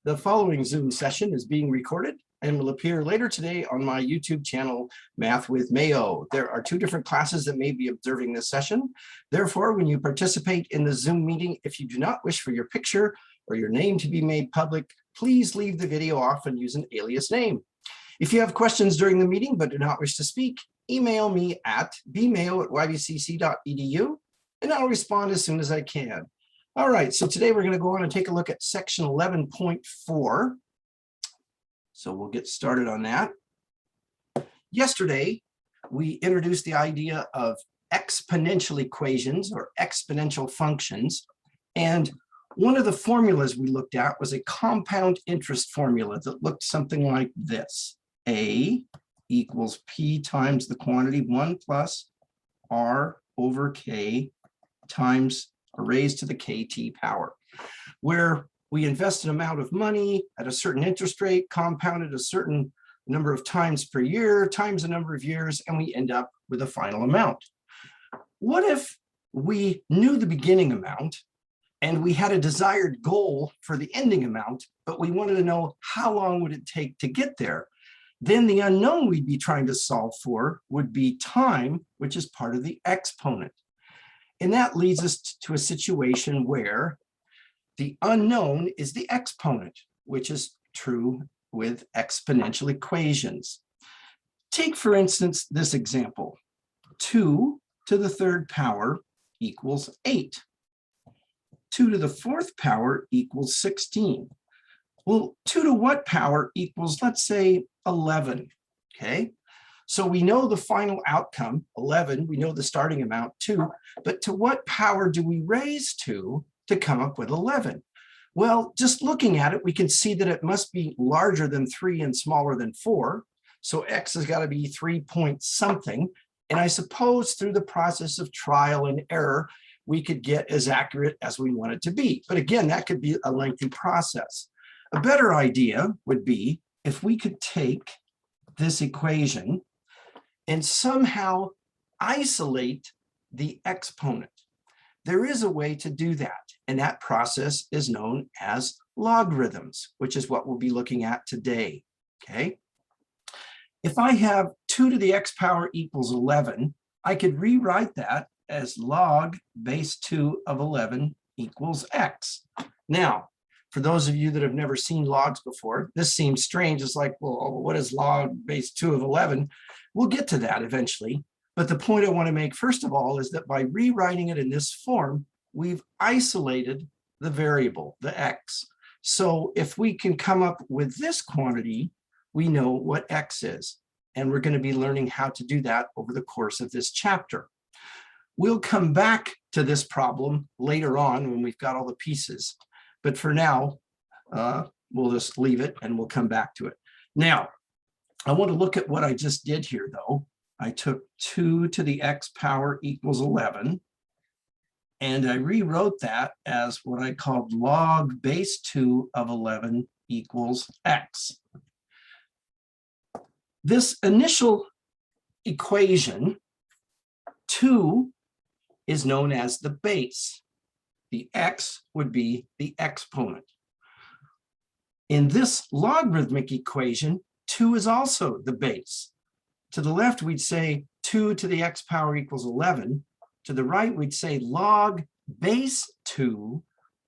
The following Zoom session is being recorded and will appear later today on my YouTube channel, Math with Mayo. There are two different classes that may be observing this session. Therefore, when you participate in the Zoom meeting, if you do not wish for your picture or your name to be made public, please leave the video off and use an alias name. If you have questions during the meeting but do not wish to speak, email me at bmayo@ybcc.edu and I'll respond as soon as I can. All right, so today we're going to go on and take a look at section 11.4. So we'll get started on that. Yesterday, we introduced the idea of exponential equations or exponential functions. And one of the formulas we looked at was a compound interest formula that looked something like this. A equals P times the quantity 1 plus R over K times raised to the KT power, where we invest an amount of money at a certain interest rate, compounded a certain number of times per year, times a number of years, and we end up with a final amount. What if we knew the beginning amount and we had a desired goal for the ending amount, but we wanted to know how long would it take to get there? Then the unknown we'd be trying to solve for would be time, which is part of the exponent. And that leads us to a situation where the unknown is the exponent, which is true with exponential equations. Take, for instance, this example. 2 to the third power equals 8. 2 to the fourth power equals 16. Well, 2 to what power equals, let's say, 11, okay? So we know the final outcome, 11, we know the starting amount, 2, but to what power do we raise to come up with 11? Well, just looking at it, we can see that it must be larger than 3 and smaller than 4. So x has got to be 3 point something. And I suppose through the process of trial and error, we could get as accurate as we want it to be. But again, that could be a lengthy process. A better idea would be if we could take this equation and somehow isolate the exponent. There is a way to do that, and that process is known as logarithms, which is what we'll be looking at today, okay? If I have 2 to the x power equals 11, I could rewrite that as log base 2 of 11 equals x. Now, for those of you that have never seen logs before, this seems strange. It's like, well, what is log base 2 of 11? We'll get to that eventually. But the point I want to make, first of all, is that by rewriting it in this form, we've isolated the variable, the x. So if we can come up with this quantity, we know what x is. And we're going to be learning how to do that over the course of this chapter. We'll come back to this problem later on when we've got all the pieces. But for now, we'll just leave it and we'll come back to it. Now, I want to look at what I just did here, though. I took 2 to the x power equals 11, and I rewrote that as what I called log base 2 of 11 equals x. This initial equation, 2, is known as the base. The x would be the exponent. In this logarithmic equation, 2 is also the base. To the left, we'd say 2 to the x power equals 11. To the right, we'd say log base 2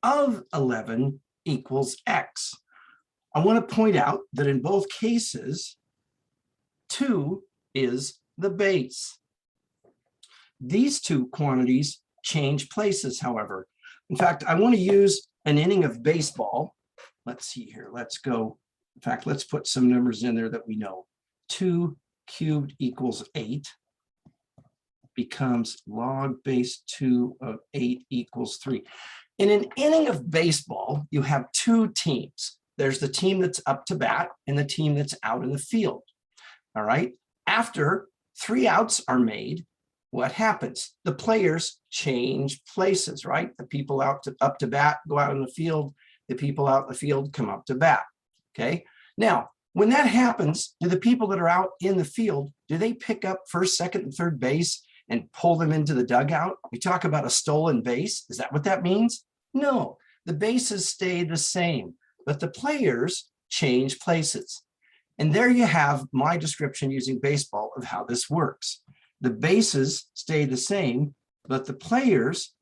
of 11 equals x. I want to point out that in both cases, 2 is the base. These two quantities change places, however. In fact, I want to use an inning of baseball. Let's see here. Let's go. In fact, let's put some numbers in there that we know. 2 cubed equals 8 becomes log base 2 of 8 equals 3. In an inning of baseball, you have two teams. There's the team that's up to bat and the team that's out in the field. All right. After 3 outs are made, what happens? The players change places, right? The people up to bat go out in the field. The people out in the field come up to bat. Okay. Now, when that happens, do the people that are out in the field, do they pick up first, second, and third base and pull them into the dugout? We talk about a stolen base. Is that what that means? No, the bases stay the same. but the players change places. And there you have my description using baseball of how this works. The bases stay the same, but the players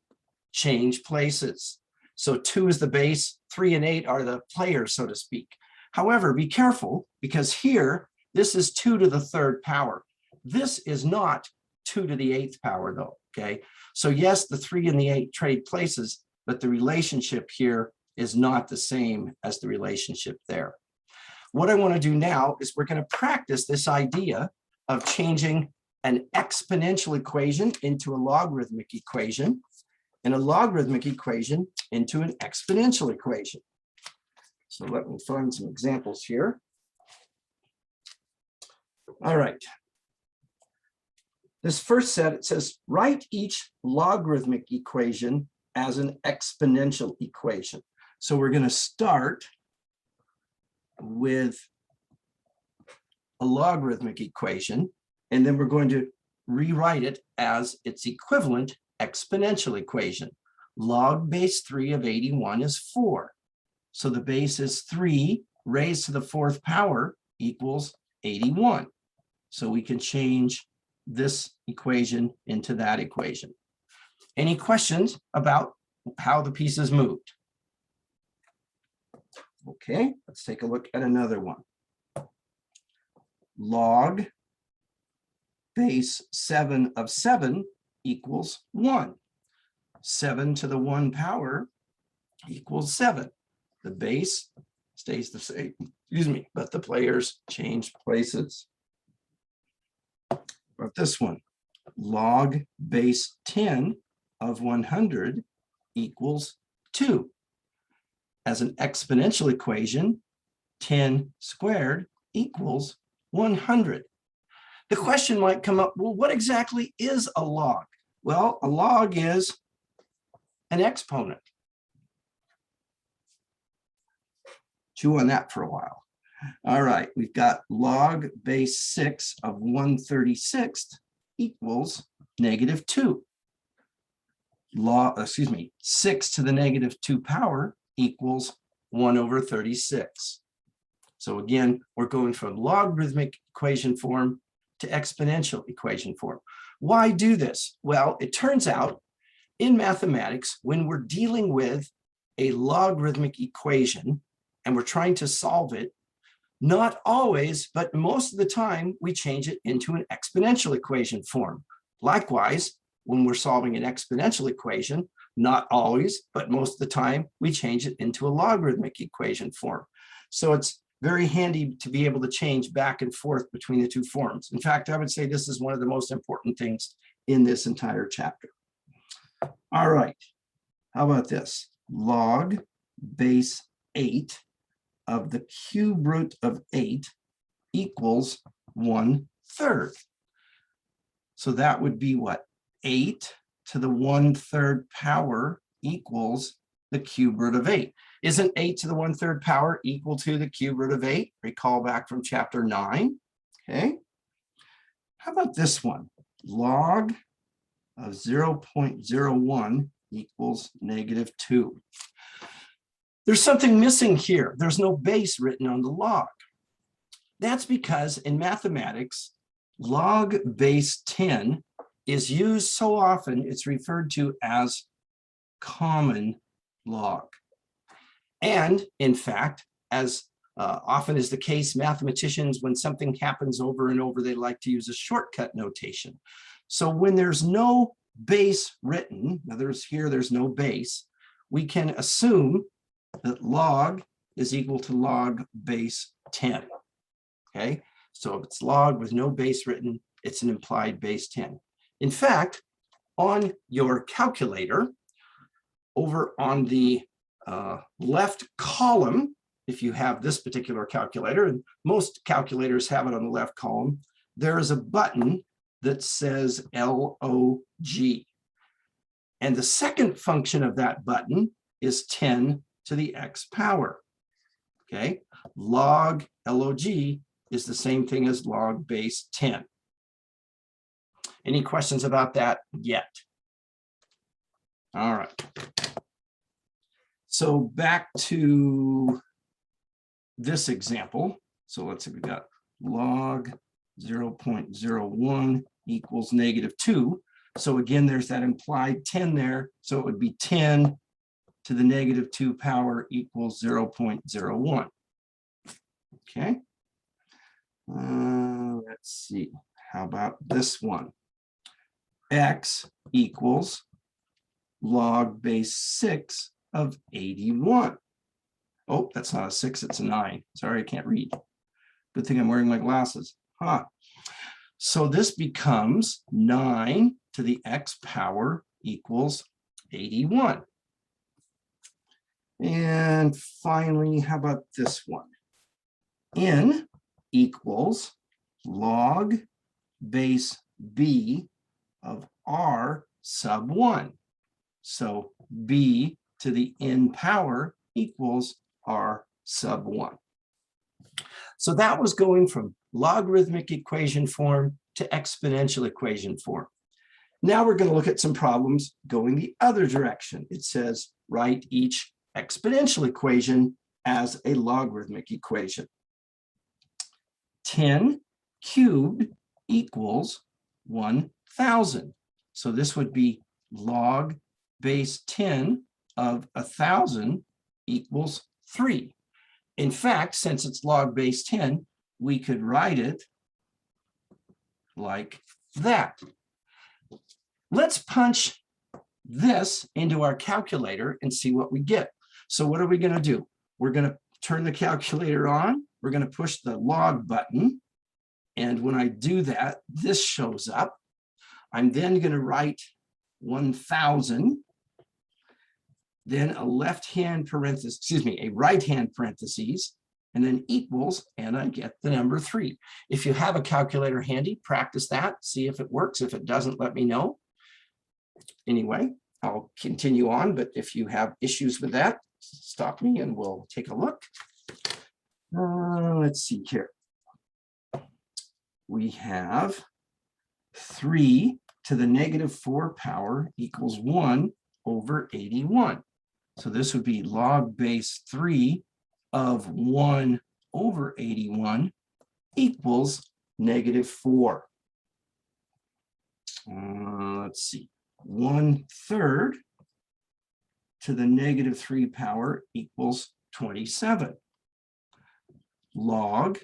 change places. So 2 is the base, 3 and 8 are the players, so to speak. However, be careful, because here, this is 2 to the 3rd power. This is not 2 to the 8th power, though, okay? So yes, the 3 and the 8 trade places, but the relationship here is not the same as the relationship there. What I want to do now is we're going to practice this idea of changing an exponential equation into a logarithmic equation, and a logarithmic equation into an exponential equation. So let me find some examples here. All right. This first set, it says, write each logarithmic equation as an exponential equation. So we're going to start with a logarithmic equation, and then we're going to rewrite it as its equivalent exponential equation. Log base 3 of 81 is 4. So the base is 3 raised to the 4th power equals 81. So we can change this equation into that equation. Any questions about how the pieces moved? Okay, let's take a look at another one. Log base 7 of 7 equals 1. 7 to the 1 power equals 7. The base stays the same, but the players change places. But this one, log base 10 of 100 equals 2. As an exponential equation, 10 squared equals 100. The question might come up, well, what exactly is a log? Well, a log is an exponent. Chew on that for a while. All right, we've got log base 6 of 1/36 equals -2. 6 to the -2 power equals 1/36. So again, we're going from logarithmic equation form to exponential equation form. Why do this? Well, it turns out in mathematics, when we're dealing with a logarithmic equation and we're trying to solve it, not always, but most of the time, we change it into an exponential equation form. Likewise, when we're solving an exponential equation, not always, but most of the time, we change it into a logarithmic equation form. So it's very handy to be able to change back and forth between the two forms. In fact, I would say this is one of the most important things in this entire chapter. All right, how about this? Log base 8 of the cube root of 8 equals 1/3. So that would be what? 8 to the 1/3 power equals the cube root of 8. Isn't 8 to the 1/3 power equal to the cube root of 8? Recall back from chapter 9. Okay. How about this one? Log of 0.01 equals -2. There's something missing here. There's no base written on the log. That's because in mathematics, log base 10 is used so often, it's referred to as common log. And in fact, as often is the case, mathematicians, when something happens over and over, they like to use a shortcut notation. So when there's no base written, in other words, here there's no base, we can assume that log is equal to log base 10. Okay, so if it's log with no base written, it's an implied base 10. In fact, on your calculator, over on the left column, if you have this particular calculator, and most calculators have it on the left column, there is a button that says LOG. And the second function of that button is 10 to the x power. Okay, log LOG is the same thing as log base 10. Any questions about that yet? All right. So back to this example. So let's say we got log 0.01 equals -2. So again, there's that implied 10 there. So it would be 10 to the -2 power equals 0.01. Okay. Let's see. How about this one? X equals log base 6 of 81. Oh, that's not a 6, it's a 9. Sorry, I can't read. Good thing I'm wearing my glasses. So this becomes 9 to the x power equals 81. And finally, how about this one? N equals log base b of r sub 1. So b to the n power equals r sub 1. So that was going from logarithmic equation form to exponential equation form. Now we're going to look at some problems going the other direction. It says write each exponential equation as a logarithmic equation. 10 cubed equals 1,000. So this would be log base 10 of 1,000 equals 3. In fact, since it's log base 10, we could write it like that. Let's punch this into our calculator and see what we get. So what are we going to do? We're going to turn the calculator on. We're going to push the log button. And when I do that, this shows up. I'm then going to write 1,000. Then a left-hand parenthesis, a right-hand parentheses, and then equals, and I get the number 3. If you have a calculator handy, practice that, see if it works. If it doesn't, let me know. Anyway, I'll continue on, but if you have issues with that, stop me and we'll take a look. Let's see here. We have 3 to the -4 power equals 1 over 81. So this would be log base 3 of 1 over 81 equals -4. Let's see. 1/3 to the -3 power equals 27. Log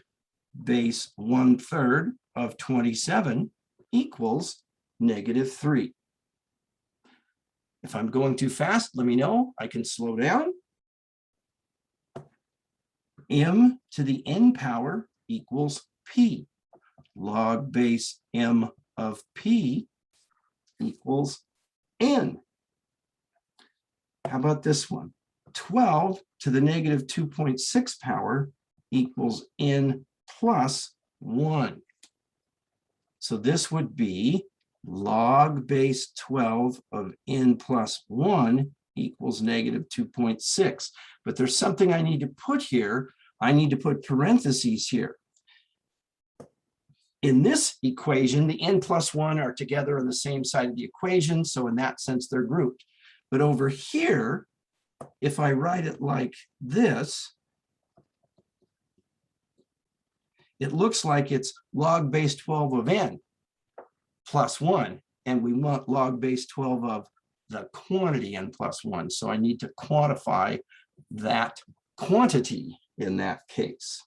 base 1/3 of 27 equals -3. If I'm going too fast, let me know. I can slow down. M to the n power equals p. Log base m of p equals n. How about this one? 12 to the -2.6 power equals n plus 1. So this would be log base 12 of n plus 1 equals -2.6. But there's something I need to put here. I need to put parentheses here. In this equation, the n plus 1 are together on the same side of the equation. So in that sense, they're grouped. But over here, if I write it like this, it looks like it's log base 12 of n plus 1, and we want log base 12 of the quantity n plus 1. So I need to quantify that quantity in that case.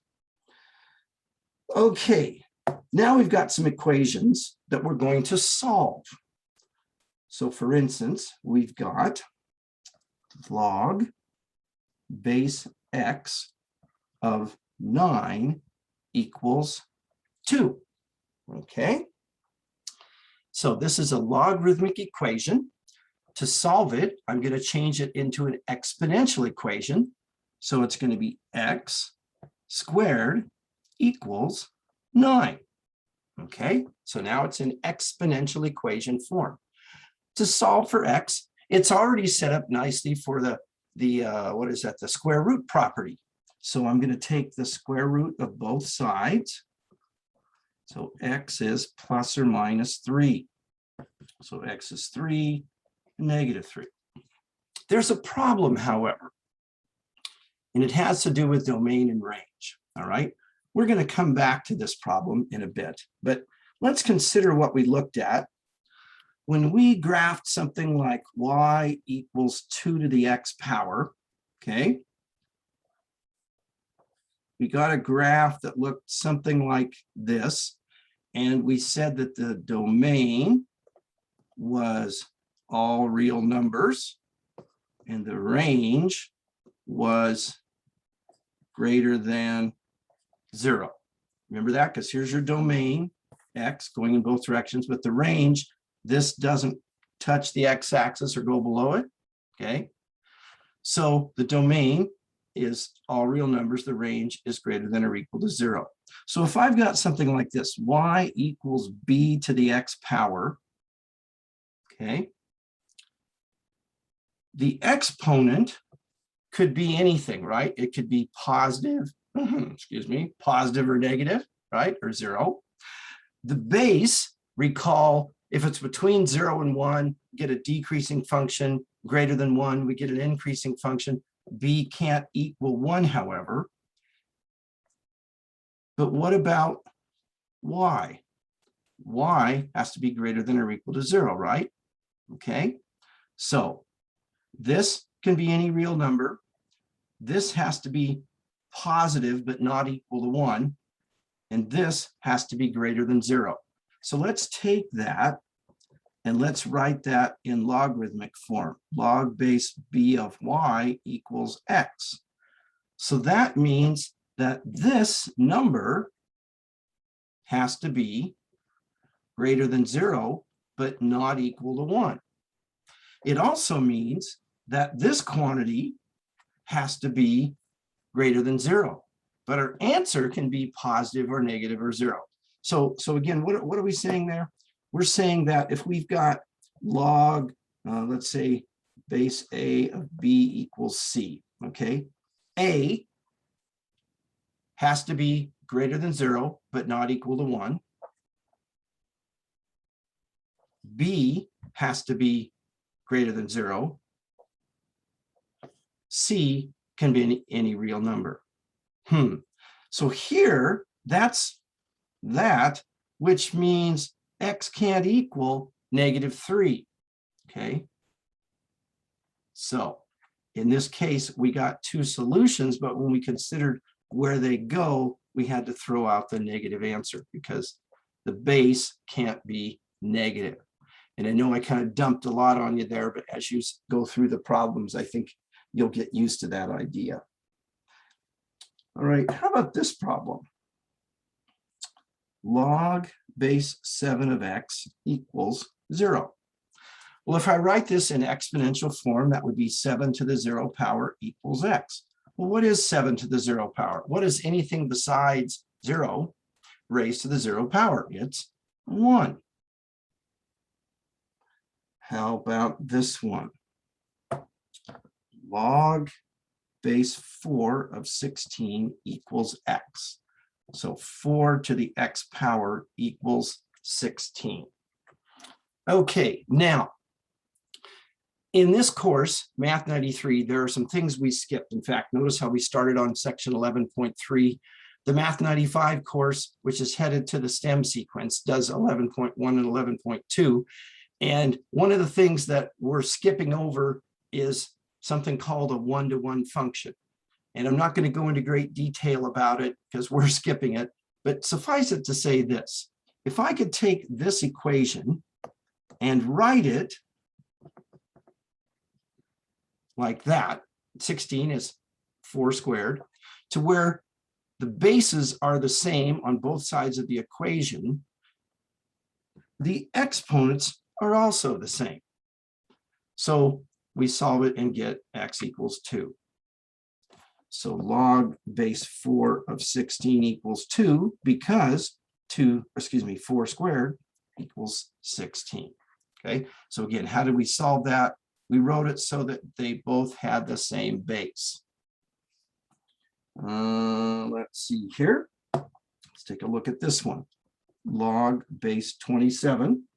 Okay, now we've got some equations that we're going to solve. So for instance, we've got log base x of 9 equals 2. Okay. So this is a logarithmic equation. To solve it, I'm going to change it into an exponential equation. So it's going to be x squared equals 9. Okay, so now it's in exponential equation form. To solve for x, it's already set up nicely for the square root property. So I'm going to take the square root of both sides. So x is plus or minus 3. So x is 3, -3. There's a problem, however. and it has to do with domain and range. All right, we're going to come back to this problem in a bit, but let's consider what we looked at when we graphed something like y equals 2 to the x power. Okay, we got a graph that looked something like this, and we said that the domain was all real numbers and the range was greater than 0. Remember that, because here's your domain, x, going in both directions, but the range, this doesn't touch the x-axis or go below it, okay? So the domain is all real numbers, the range is greater than or equal to 0. So if I've got something like this, y equals b to the x power, okay, the exponent could be anything, right? It could be positive, positive or negative, right? Or 0. The base, recall, if it's between 0 and 1, get a decreasing function. Greater than 1, we get an increasing function. B can't equal 1, however. But what about y? Y has to be greater than or equal to 0, right? Okay, so this can be any real number. This has to be positive but not equal to 1. And this has to be greater than 0. So let's take that and let's write that in logarithmic form. Log base b of y equals x. So that means that this number has to be greater than 0, but not equal to 1. It also means that this quantity has to be greater than 0, but our answer can be positive or negative or 0. So again, what are we saying there? We're saying that if we've got log, let's say base a of b equals c, okay? A has to be greater than 0, but not equal to 1. B has to be greater than 0. C can be any real number. So here, that's that, which means x can't equal -3, okay? So in this case, we got 2 solutions, but when we considered where they go, we had to throw out the negative answer because the base can't be negative. And I know I kind of dumped a lot on you there, but as you go through the problems, I think you'll get used to that idea. All right, how about this problem? Log base 7 of x equals 0. Well, if I write this in exponential form, that would be 7 to the 0 power equals x. Well, what is 7 to the 0 power? What is anything besides 0 raised to the 0 power? It's 1. How about this one? Log base 4 of 16 equals x. So 4 to the x power equals 16. Okay, now, in this course, Math 93, there are some things we skipped. In fact, notice how we started on section 11.3. The Math 95 course, which is headed to the STEM sequence, does 11.1 and 11.2. And one of the things that we're skipping over is something called a one-to-one function. And I'm not going to go into great detail about it because we're skipping it, but suffice it to say this. If I could take this equation and write it like that, 16 is 4 squared, to where the bases are the same on both sides of the equation, the exponents are also the same. So we solve it and get x equals 2. So log base 4 of 16 equals 2 because 4 squared equals 16. Okay, so again, how did we solve that? We wrote it so that they both had the same base. Let's see here. Let's take a look at this one. Log base 27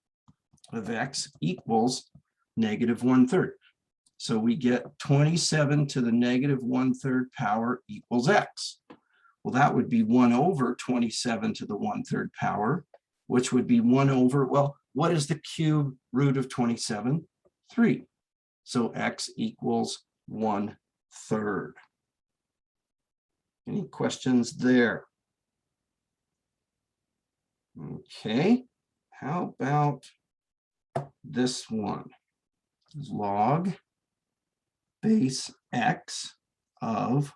of x equals -1/3. So we get 27 to the negative 1/3 power equals x. Well, that would be 1 over 27 to the 1/3 power, which would be 1 over, well, what is the cube root of 27? 3. So x equals 1/3. Any questions there? Okay, how about this one? Log base x of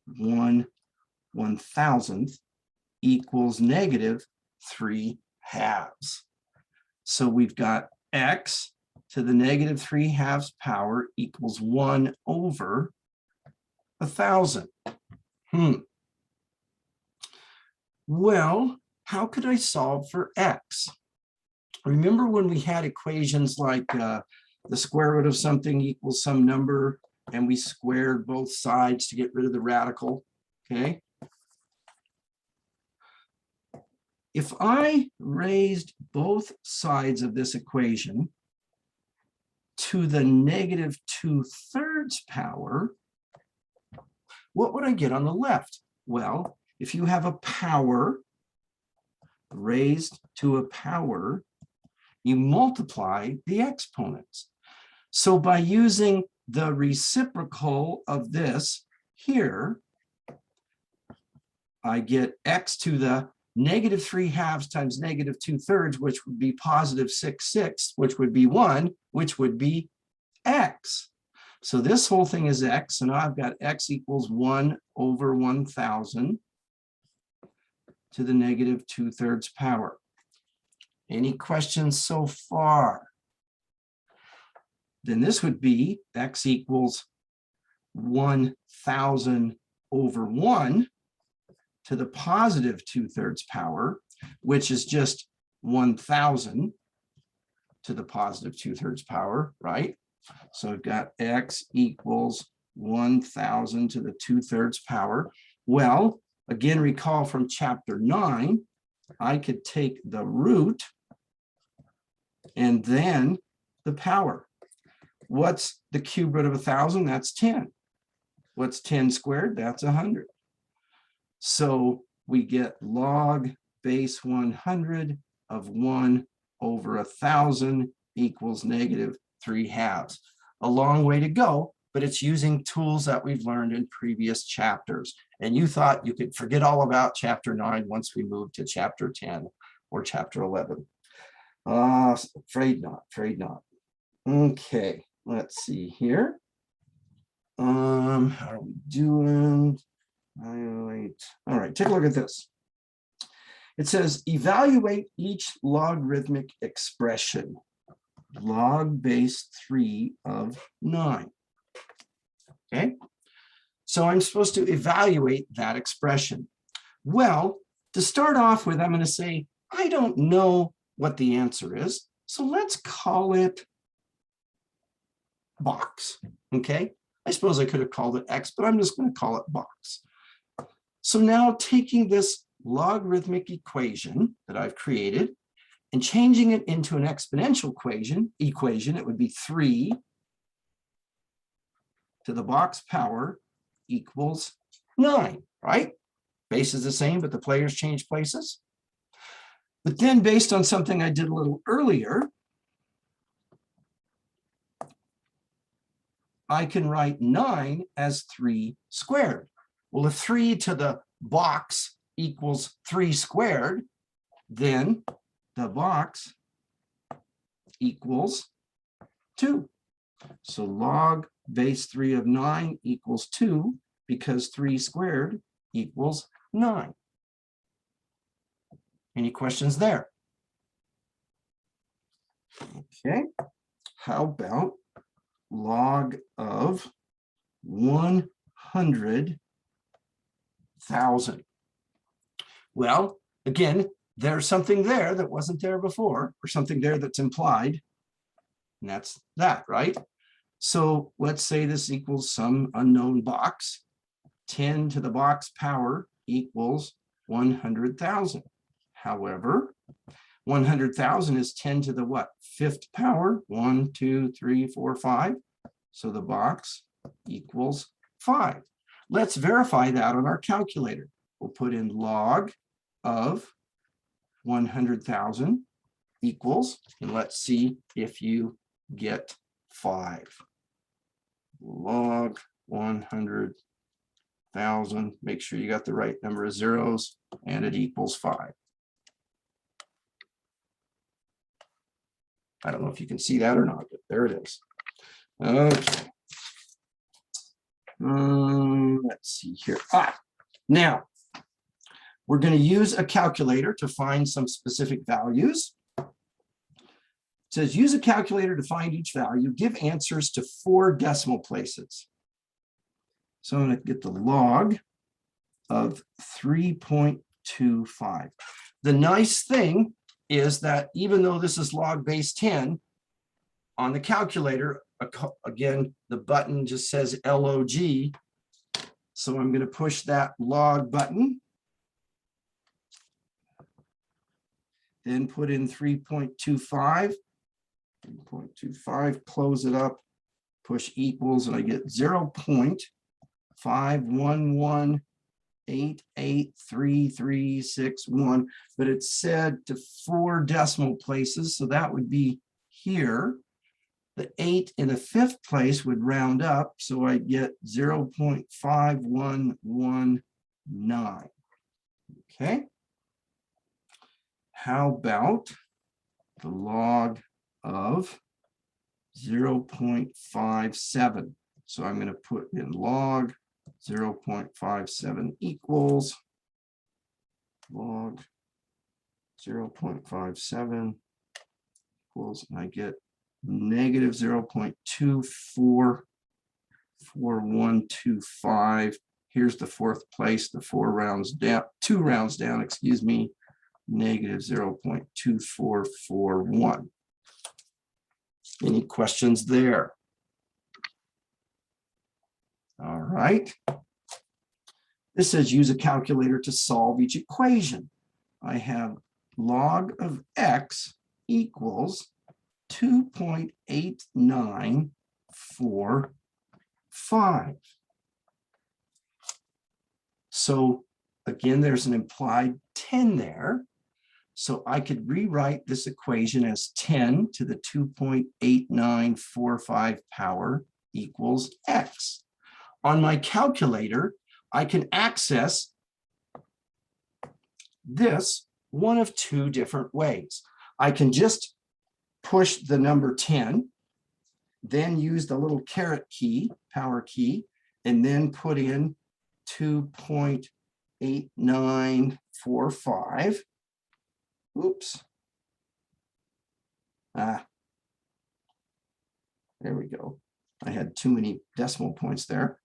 1/1000th equals negative 3/2. So we've got x to the negative 3/2 power equals 1 over 1,000. Well, how could I solve for x? Remember when we had equations like the square root of something equals some number, and we squared both sides to get rid of the radical, okay? If I raised both sides of this equation to the negative 2/3 power, what would I get on the left? Well, if you have a power raised to a power, you multiply the exponents. So by using the reciprocal of this here, I get x to the negative 3/2 times negative 2/3, which would be positive 6/6, which would be 1, which would be x. So this whole thing is x, and I've got x equals 1 over 1,000 to the negative 2/3 power. Any questions so far? Then this would be x equals 1,000 over 1 to the positive 2/3 power, which is just 1,000 to the positive 2/3 power, right? So I've got x equals 1,000 to the 2/3 power. Well, again, recall from chapter 9, I could take the root and then the power. What's the cube root of 1,000? That's 10. What's 10 squared? That's 100. So we get log base 100 of 1 over 1,000 equals negative 3/2. A long way to go, but it's using tools that we've learned in previous chapters. And you thought you could forget all about chapter 9 once we move to chapter 10 or chapter 11. Afraid not, afraid not. Okay, let's see here. How are we doing? All right, take a look at this. It says evaluate each logarithmic expression, log base 3 of 9. Okay, so I'm supposed to evaluate that expression. Well, to start off with, I'm going to say, I don't know what the answer is, so let's call it box. Okay, I suppose I could have called it x, but I'm just going to call it box. So now taking this logarithmic equation that I've created and changing it into an exponential equation, it would be 3 to the box power equals 9, right? Base is the same, but the players change places. But then based on something I did a little earlier, I can write 9 as 3 squared. Well, if 3 to the box equals 3 squared, then the box equals 2. So log base 3 of 9 equals 2 because 3 squared equals 9. Any questions there? Okay, how about log of 100,000? Well, again, there's something there that wasn't there before, or something there that's implied, and that's that, right? So let's say this equals some unknown box. 10 to the box power equals 100,000. However, 100,000 is 10 to the what? 5th power? 1, 2, 3, 4, 5. So the box equals 5. Let's verify that on our calculator. We'll put in log of 100,000 equals, and let's see if you get 5. Log 100,000, make sure you got the right number of zeros, and it equals 5. I don't know if you can see that or not, but there it is. Okay. Let's see here. Now we're going to use a calculator to find some specific values. It says use a calculator to find each value. Give answers to 4 decimal places. So I'm going to get the log of 3.25. The nice thing is that even though this is log base 10, on the calculator, again, the button just says log. So I'm going to push that log button. Then put in 3.25. 3.25, close it up, push equals, and I get 0.511883361, but it's said to 4 decimal places, so that would be here. The 8 in the 5th place would round up, so I get 0.5119. Okay. How about the log of 0.57? So I'm going to put in log 0.57 equals log 0.57 equals, and I get negative 0.244125. Here's the 4th place, the 4 rounds down, 2 rounds down, excuse me, negative 0.2441. Any questions there? All right. This says use a calculator to solve each equation. I have log of x equals 2.8945. So again, there's an implied 10 there. So I could rewrite this equation as 10 to the 2.8945 power equals x. On my calculator, I can access this one of 2 different ways. I can just push the number 10, then use the little caret key, power key, and then put in 2.8945. Oops. There we go. I had too many decimal points there.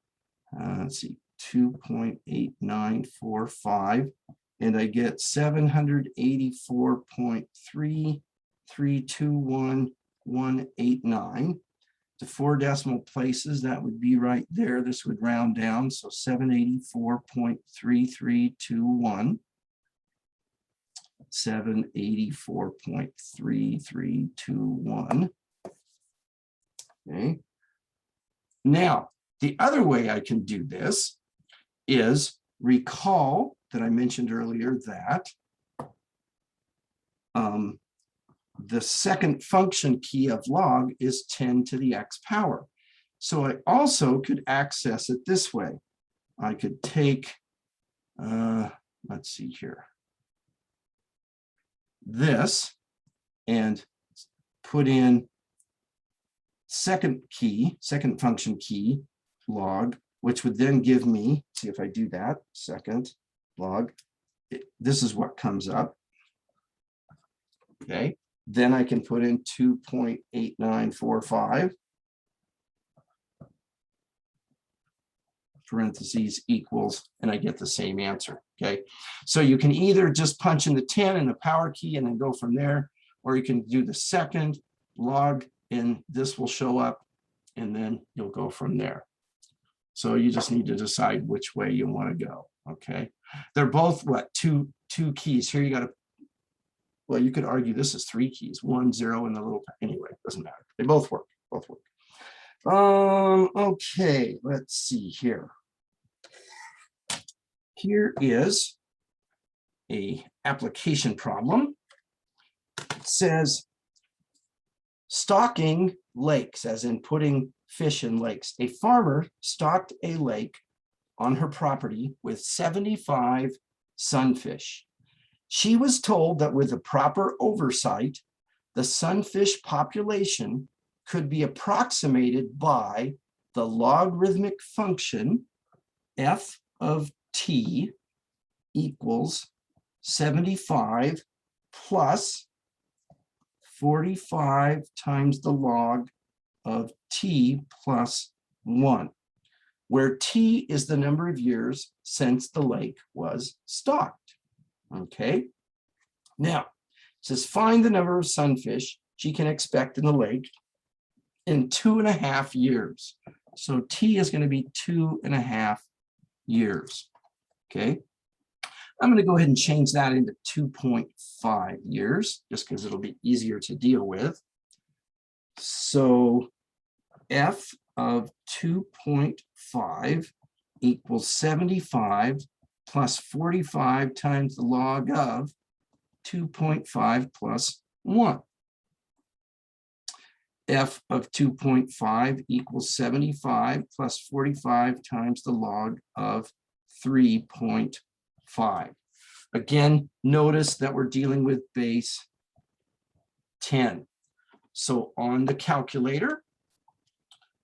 Let's see, 2.8945, and I get 784.332189. To 4 decimal places, that would be right there. This would round down, so 784.3321. 784.3321. Okay. Now, the other way I can do this is recall that I mentioned earlier that the second function key of log is 10 to the x power. So I also could access it this way. I could take, let's see here, this and put in second function key log, which would then give me, see if I do that, second log, this is what comes up. Okay, then I can put in 2.8945 parentheses equals, and I get the same answer. Okay, so you can either just punch in the 10 and the power key and then go from there, or you can do the second log and this will show up and then you'll go from there. So you just need to decide which way you want to go. Okay, they're both what, two keys here. You got to, well, you could argue this is 3 keys, 1, 0, and the little, anyway, it doesn't matter. They both work, Okay, let's see here. Here is a application problem. It says stocking lakes, as in putting fish in lakes. A farmer stocked a lake on her property with 75 sunfish. She was told that with the proper oversight, the sunfish population could be approximated by the logarithmic function f of t equals 75 plus 45 times the log of t plus 1, where t is the number of years since the lake was stocked. Okay, now it says find the number of sunfish she can expect in the lake in 2.5 years. So t is going to be 2.5 years. Okay, I'm going to go ahead and change that into 2.5 years, just because it'll be easier to deal with. So f of 2.5 equals 75 plus 45 times the log of 2.5 plus 1. F of 2.5 equals 75 plus 45 times the log of 3.5. Again, notice that we're dealing with base 10. So on the calculator,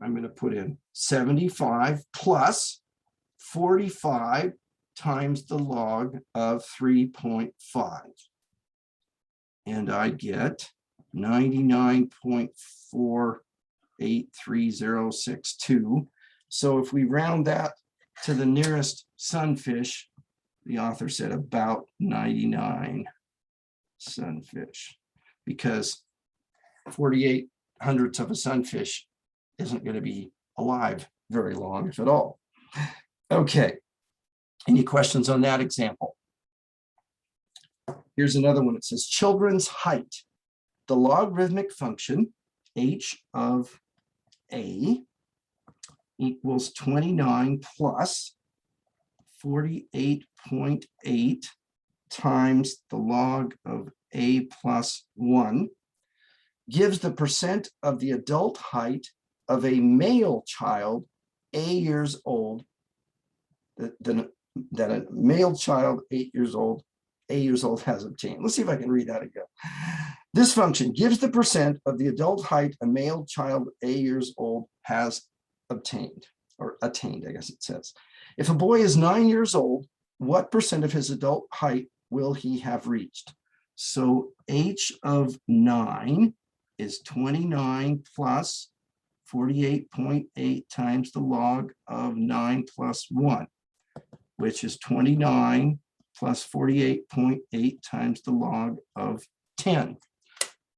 I'm going to put in 75 plus 45 times the log of 3.5. And I get 99.483062. So if we round that to the nearest sunfish, the author said about 99 sunfish, because 48 hundredths of a sunfish isn't going to be alive very long, if at all. Okay, any questions on that example? Here's another one. It says children's height. The logarithmic function h of a equals 29 plus 48.8 times the log of a plus 1 gives the percent of the adult height of a male child a years old, that a male child 8 years old has obtained. Let's see if I can read that again. This function gives the percent of the adult height a male child a years old has obtained, or attained, I guess it says. If a boy is 9 years old, what percent of his adult height will he have reached? So h of 9 is 29 plus 48.8 times the log of 9 plus 1, which is 29 plus 48.8 times the log of 10.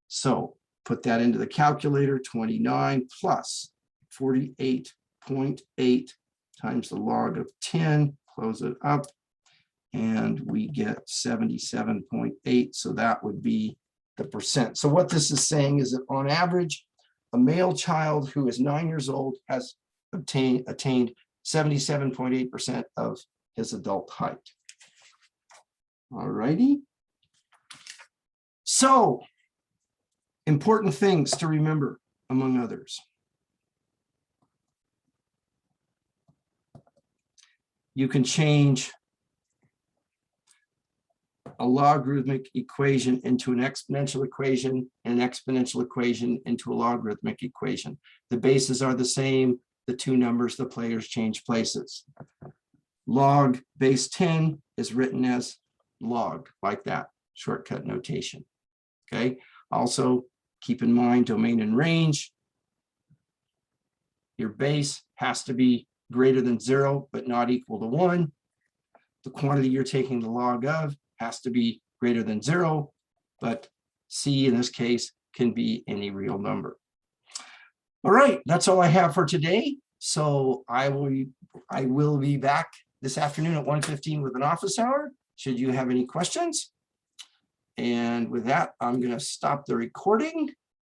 So put that into the calculator, 29 plus 48.8 times the log of 10, close it up, and we get 77.8. So that would be the percent. So what this is saying is that on average, a male child who is 9 years old has attained 77.8% of his adult height. All righty. So, important things to remember, among others. You can change a logarithmic equation into an exponential equation, and an exponential equation into a logarithmic equation. The bases are the same. The two numbers, the players change places. Log base 10 is written as log, like that, shortcut notation. Okay, also keep in mind domain and range. Your base has to be greater than 0 but not equal to 1. The quantity you're taking the log of has to be greater than 0, but c in this case can be any real number. All right, that's all I have for today. So I will be back this afternoon at 1:15 with an office hour, should you have any questions. And with that, I'm going to stop the recording